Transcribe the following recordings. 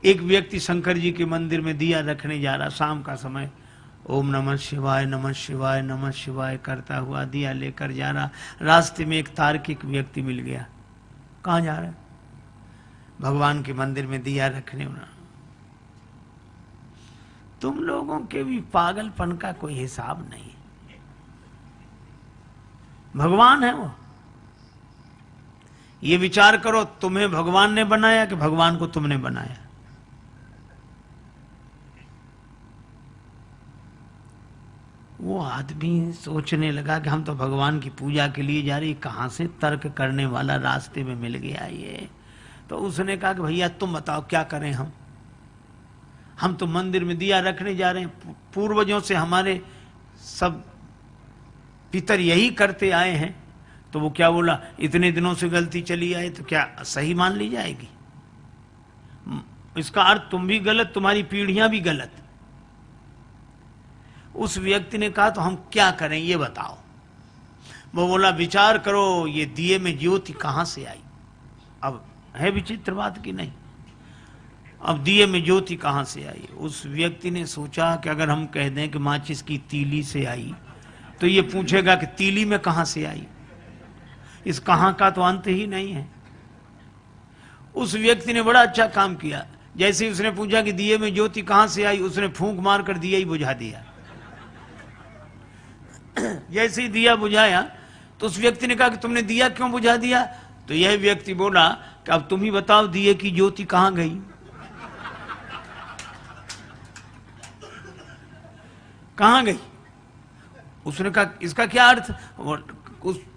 एक व्यक्ति शंकर जी के मंदिर में दिया रखने जा रहा, शाम का समय, ओम नमः शिवाय नमः शिवाय नमः शिवाय करता हुआ दिया लेकर जा रहा। रास्ते में एक तार्किक व्यक्ति मिल गया। कहाँ जा रहा है? भगवान के मंदिर में दिया रखने वाला। तुम लोगों के भी पागलपन का कोई हिसाब नहीं। भगवान है वो। ये विचार करो, तुम्हें भगवान ने बनाया कि भगवान को तुमने बनाया? वो आदमी सोचने लगा कि हम तो भगवान की पूजा के लिए जा रही, कहां से तर्क करने वाला रास्ते में मिल गया ये। तो उसने कहा कि भैया तुम बताओ क्या करें हम तो मंदिर में दिया रखने जा रहे हैं, पूर्वजों से हमारे सब पितर यही करते आए हैं। तो वो क्या बोला, इतने दिनों से गलती चली आए तो क्या सही मान ली जाएगी? इसका अर्थ तुम भी गलत, तुम्हारी पीढ़ियां भी गलत। उस व्यक्ति ने कहा तो हम क्या करें ये बताओ। वो बोला विचार करो, ये दिए में ज्योति कहां से आई? अब है विचित्र बात की नहीं? अब दिए में ज्योति कहां से आई? उस व्यक्ति ने सोचा कि अगर हम कह दें कि माचिस की तीली से आई, तो ये पूछेगा कि तीली में कहां से आई। इस कहां का तो अंत ही नहीं है। उस व्यक्ति ने बड़ा अच्छा काम किया। जैसे ही उसने पूछा कि दिए में ज्योति कहां से आई, उसने फूंक मारकर दिया ही बुझा दिया। जैसे ही दिया बुझाया तो उस व्यक्ति ने कहा कि तुमने दिया क्यों बुझा दिया? तो यह व्यक्ति बोला कि अब तुम ही बताओ दिए की ज्योति कहां गई? कहां गई? उसने कहा इसका क्या अर्थ?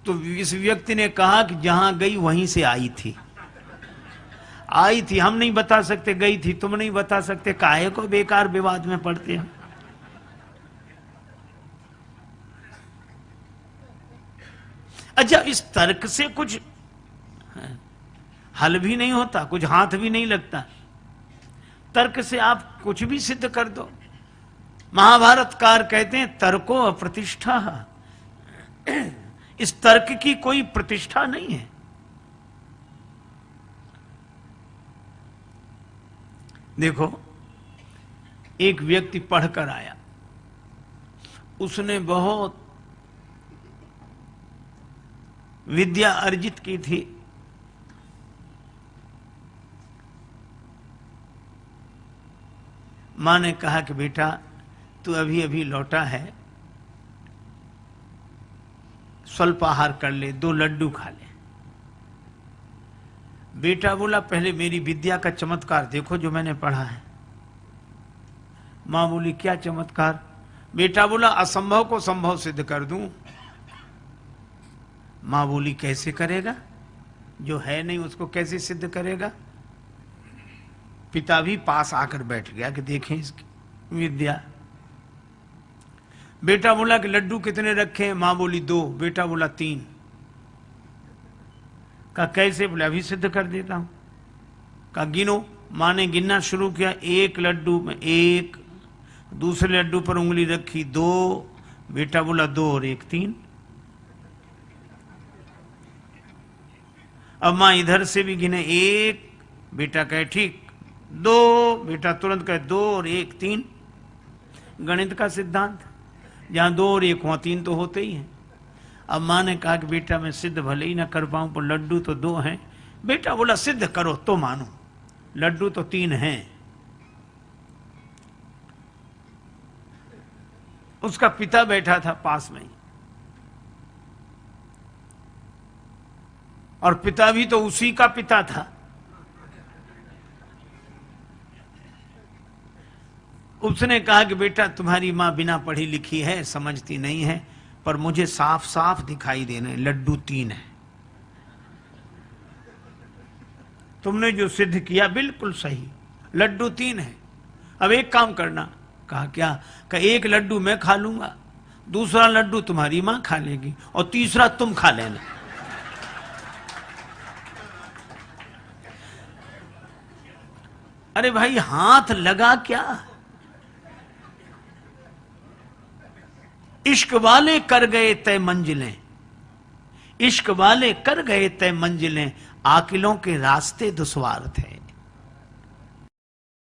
तो इस व्यक्ति ने कहा कि जहां गई वहीं से आई थी। आई थी हम नहीं बता सकते, गई थी तुम नहीं बता सकते, काहे को बेकार विवाद में पड़ते हैं। अच्छा, इस तर्क से कुछ हल भी नहीं होता, कुछ हाथ भी नहीं लगता। तर्क से आप कुछ भी सिद्ध कर दो। महाभारतकार कहते हैं तर्को अप्रतिष्ठा। इस तर्क की कोई प्रतिष्ठा नहीं है। देखो, एक व्यक्ति पढ़कर आया, उसने बहुत विद्या अर्जित की थी। मां ने कहा कि बेटा तू अभी अभी लौटा है, स्वल्पाहार कर ले, 2 लड्डू खा ले। बेटा बोला पहले मेरी विद्या का चमत्कार देखो जो मैंने पढ़ा है। मां बोली क्या चमत्कार? बेटा बोला असंभव को संभव सिद्ध कर दूं। मां बोली कैसे करेगा? जो है नहीं उसको कैसे सिद्ध करेगा? पिता भी पास आकर बैठ गया कि देखें इसकी विद्या। बेटा बोला कि लड्डू कितने रखे हैं? मां बोली 2। बेटा बोला 3। कहा कैसे? बोले अभी सिद्ध कर देता हूं। कहा गिनो। मां ने गिनना शुरू किया। 1 लड्डू में 1, दूसरे लड्डू पर उंगली रखी 2। बेटा बोला 2 और 1 3। अब मां इधर से भी गिने 1, बेटा कहे ठीक 2, बेटा तुरंत कहे 2 और 1 3। गणित का सिद्धांत, जहां 2 और 1 वहां 3 तो होते ही हैं। अब मां ने कहा कि बेटा मैं सिद्ध भले ही ना कर पाऊं पर लड्डू तो 2 हैं। बेटा बोला सिद्ध करो तो मानो, लड्डू तो 3 हैं। उसका पिता बैठा था पास में ही, और पिता भी तो उसी का पिता था। उसने कहा कि बेटा तुम्हारी मां बिना पढ़ी लिखी है, समझती नहीं है, पर मुझे साफ साफ दिखाई देने लड्डू 3 है। तुमने जो सिद्ध किया बिल्कुल सही, लड्डू 3 है। अब एक काम करना। कहा क्या? कहा 1 लड्डू मैं खा लूंगा, दूसरा लड्डू तुम्हारी मां खा लेगी और तीसरा तुम खा लेना। अरे भाई हाथ लगा क्या? इश्क वाले कर गए तय मंजिलें, इश्क वाले कर गए तय मंजिलें, आकिलों के रास्ते दुश्वार थे।